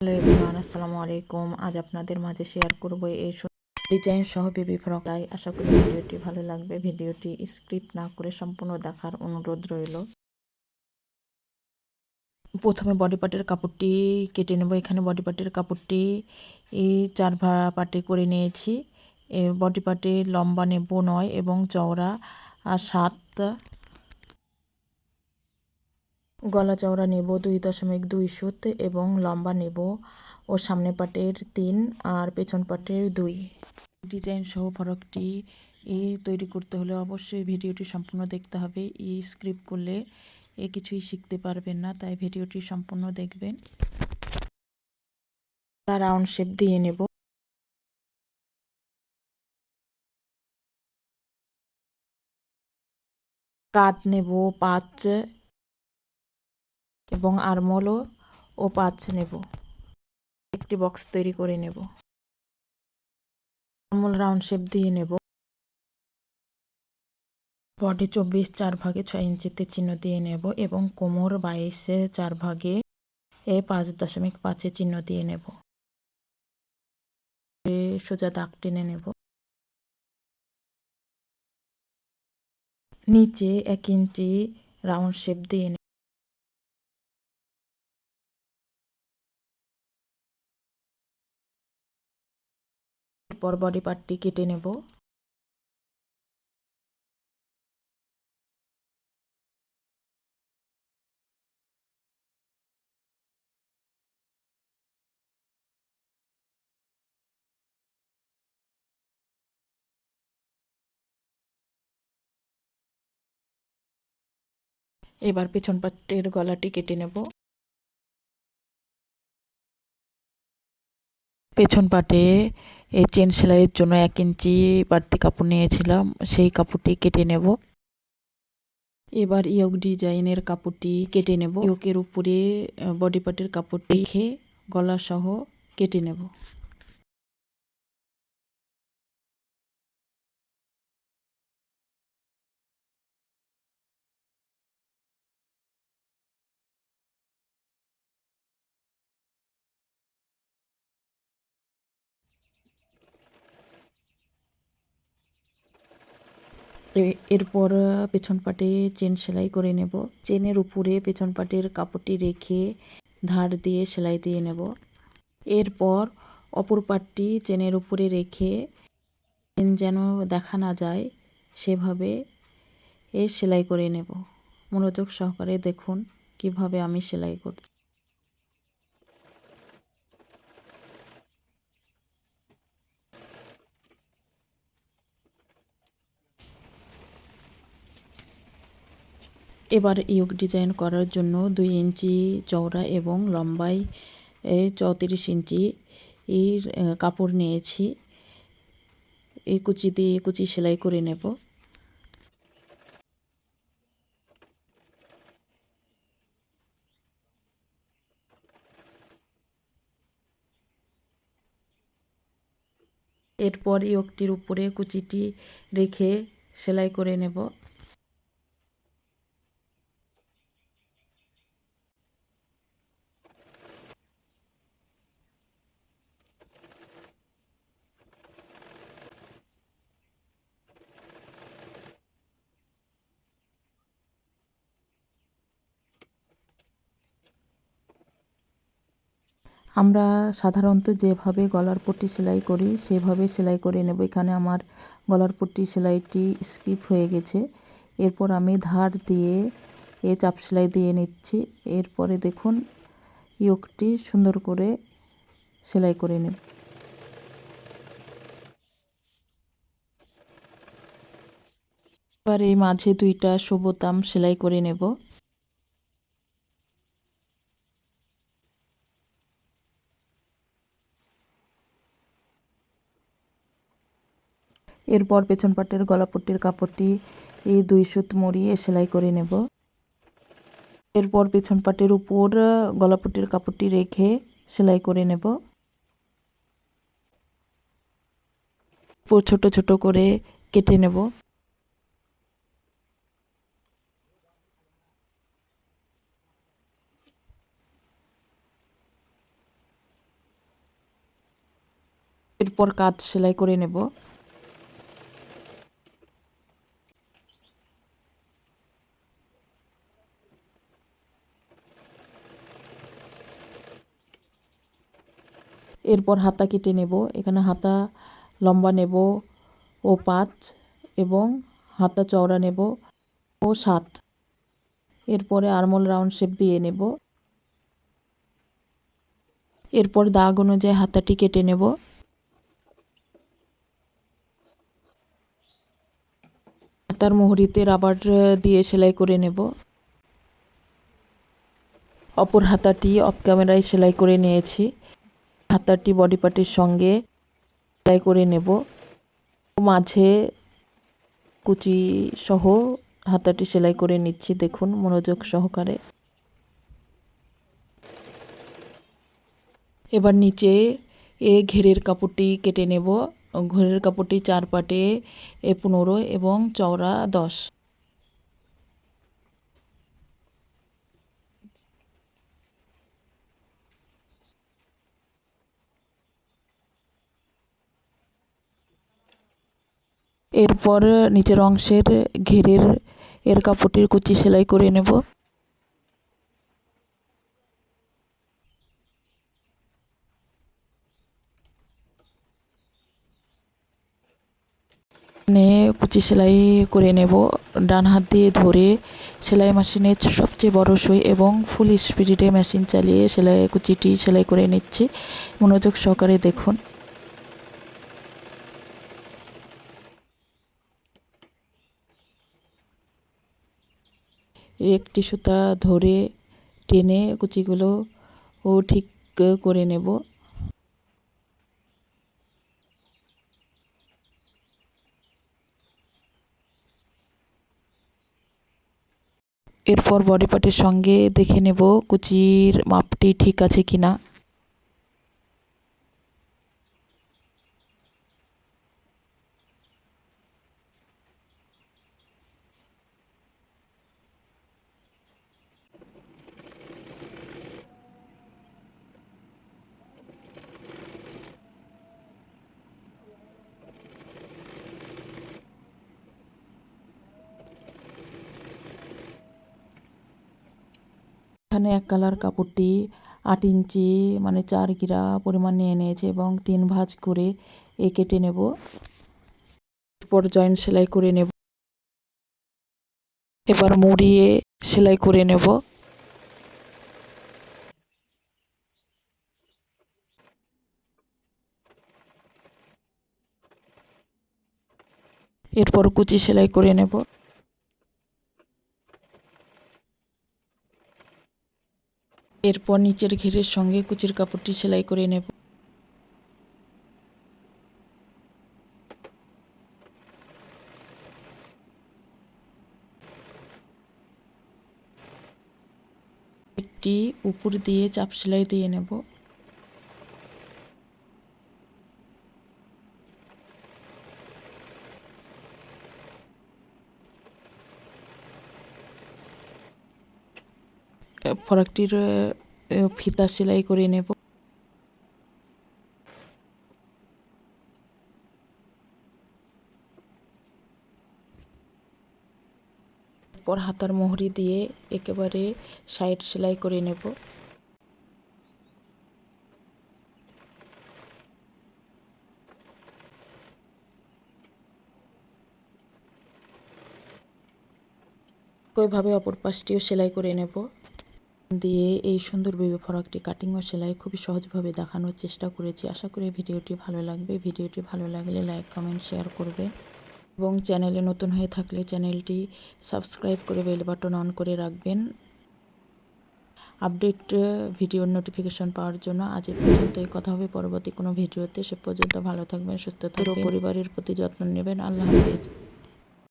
Hello everyone, আসসালামু আলাইকুম। আজ আপনাদের মাঝে শেয়ার করব এই ডিজাইন সহ বেবি ফ্রক। আশা করি ভিডিওটি ভালো লাগবে। ভিডিওটি স্ক্রিপ্ট না করে সম্পূর্ণ দেখার অনুরোধ রইল। প্রথমে বডি পার্টের কাপড়টি কেটে নেব। এখানে বডি পার্টের কাপড়টি চার পার্টে করে নিয়েছি। বডি পার্টে লম্বা নেব 9 এবং চওড়া 7। গলা চওড়া নেব 2.2 সুত এবং লম্বা নেব ও সামনে পাটের 3 আর পেছন পাটের 2। ডিজাইন সহ ফরকটি তৈরি করতে হলে অবশ্যই ভিডিওটি সম্পূর্ণ দেখতে হবে। স্ক্রিপ্ট করলে কিছুই শিখতে পারবেন না, তাই ভিডিওটি সম্পূর্ণ দেখবেন। রাউন্ড শেপ দিয়ে নেব। কাঁধ নেব 5 এবং আরমোলও 5 নেব। একটি বক্স তৈরি করে নেব। আরমোল রাউন্ড শেপ দিয়ে নেব। বডি 24 4 ভাগে 6 ইঞ্চিতে চিহ্ন দিয়ে নেব এবং কোমর 22 4 ভাগে 5.5 চিহ্ন দিয়ে নেব। সোজা দাগ টেনে নেব। নিচে 1 ইঞ্চি রাউন্ড শেপ দিয়ে নেব। এরপর বডি পার্টটি কেটে নেব। এবার পেছন পাটের গলাটি কেটে নেব। পেছন পাটে এই চেন সেলাইয়ের জন্য 1 ইঞ্চি বাড়তি কাপড় নিয়েছিলাম, সেই কাপড়টি কেটে নেব। এবার ইয়োক ডিজাইনের কাপড়টি কেটে নেব। ইয়োকের উপরে বডি পার্টের কাপড়টি রেখে গলা সহ কেটে নেব। এরপর পেছন পাটে চেন সেলাই করে নেব। চেনের উপরে পেছন পাটের কাপড়টি রেখে ধার দিয়ে সেলাই দিয়ে নেব। এরপর অপর পাটটি চেনের উপরে রেখে চেন যেন দেখা না যায় সেভাবে সেলাই করে নেব। মনোযোগ সহকারে দেখুন কিভাবে আমি সেলাই করছি। এবার ইয়োক ডিজাইন করার জন্য 2 ইঞ্চি চওড়া এবং লম্বায় 34 ইঞ্চি এর কাপড় নিয়েছি। এই কুচি দিয়ে কুচি সেলাই করে নেব। এরপর ইয়োকটির উপরে কুচিটি রেখে সেলাই করে নেব। আমরা সাধারণত যেভাবে গলার পট্টি সেলাই করি সেভাবে সেলাই করে নেব। এখানে আমার গলার পট্টি সেলাইটি স্কিপ হয়ে গেছে। এরপর আমি ধার দিয়ে চাপ সেলাই দিয়ে নিচ্ছি। এরপরে দেখুন ইয়োকটি সুন্দর করে সেলাই করে নেব। এবার এই মাঝে 2টা বোতাম সেলাই করে নেব। এরপর পেছন পাটের গলাপট্টির কাপড়টি 2 সুত মুড়িয়ে সেলাই করে নেব। এরপর পেছন পাটের উপর গলাপট্টির কাপড়টি রেখে সেলাই করে নেব। ছোট ছোট করে কেটে নেব। এরপর কাঁধ সেলাই করে নেব। এরপর হাতা কেটে নেব। এখানে হাতা লম্বা নেব ও 5 এবং হাতা চওড়া নেব ও 7। এরপরে আর্মহোল রাউন্ড শেপ দিয়ে নেব। এরপর দাগ অনুযায়ী হাতাটি কেটে নেব। হাতার মুহুরিতে রাবার দিয়ে সেলাই করে নেব। অপর হাতাটি অফ ক্যামেরায় সেলাই করে নিয়েছি। হাতাটি বডি পার্টের সঙ্গে সেলাই করে নেব। মাঝে কুচি সহ হাতাটি সেলাই করে নিচ্ছি, দেখুন মনোযোগ সহকারে। এবার নিচে ঘেরের কাপড়টি কেটে নেব। ঘেরের কাপড়টি 4 পাটে 15 এবং চওড়া 10। এরপর নিচের অংশের ঘেরের কাপড়টির কুচি সেলাই করে নেব। কুচি সেলাই করে নেব। ডান হাত দিয়ে ধরে সেলাই মেশিনের সবচেয়ে বড় সুই এবং ফুল স্পিডে মেশিন চালিয়ে কুচিটি সেলাই করে নিচ্ছি, মনোযোগ সহকারে দেখুন। একটি সুতা ধরে টেনে কুচিগুলো ঠিক করে নেব। এরপর বডি পার্টের সঙ্গে দেখে নেব কুচির মাপটি ঠিক আছে কিনা। এখানে এক কালার কাপড়টি 8 ইঞ্চি মানে 4 গিরা পরিমাণ নিয়ে নিয়েছে এবং 3 ভাঁজ করে কেটে নেব। এরপর জয়েন্ট সেলাই করে নেব। এবার মুড়িয়ে সেলাই করে নেব। এরপর কুচি সেলাই করে নেব। এরপর নিচের ঘেরের সঙ্গে কুচির কাপড়টি সেলাই করে নেব। একটি উপর দিয়ে চাপ সেলাই দিয়ে নেব। ফরাকটির ফিতা সেলাই করে নেব। এরপর হাতার মুহুরি দিয়ে একেবারে সাইড সেলাই করে নেব। একইভাবে অপর পাশটিও সেলাই করে নেব। দিয়ে এই সুন্দর বেবি ফ্রকটি কাটিং ও সেলাই খুবই সহজভাবে দেখানোর চেষ্টা করেছি। আশা করি ভিডিওটি ভালো লাগবে। ভিডিওটি ভালো লাগলে লাইক কমেন্ট শেয়ার করবে এবং চ্যানেলে নতুন হয়ে থাকলে চ্যানেলটি সাবস্ক্রাইব করে বেল বাটন অন করে রাখবেন আপডেট ভিডিওর নোটিফিকেশন পাওয়ার জন্য। আজ এ পর্যন্তই, কথা হবে পরবর্তী কোনো ভিডিওতে। সে পর্যন্ত ভালো থাকবেন, সুস্থ থাকবেন, পরিবারের প্রতি যত্ন নেবেন। আল্লাহ হাফেজ।